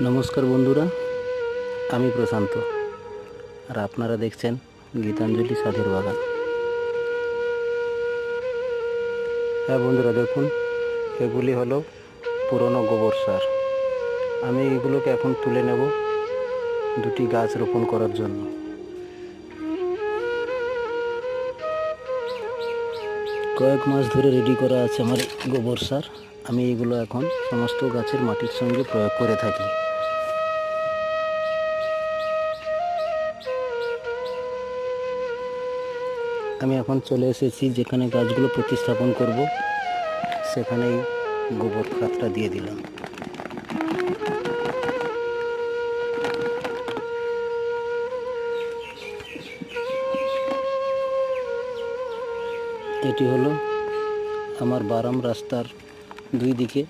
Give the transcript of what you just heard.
নমস্কার বন্ধুরা, আমি প্রশান্ত আর আপনারা দেখছেন গীতাঞ্জলি সাধের বাগান। হ্যাঁ বন্ধুরা, দেখুন এগুলি হলো পুরনো গোবর সার। আমি এগুলোকে এখন তুলে নেব দুটি গাছ রোপণ করার জন্য। কয়েক মাস ধরে রেডি করা আছে আমার গোবর সার। আমি এগুলো এখন সমস্ত গাছের মাটির সঙ্গে প্রয়োগ করে থাকি। আমি এখন চলে এসেছি যেখানে গাছগুলো প্রতিস্থাপন করব, সেখানেই গোবর খাতটা দিয়ে দিলাম। এটি হলো আমার বারাম রাস্তার দুই দিকে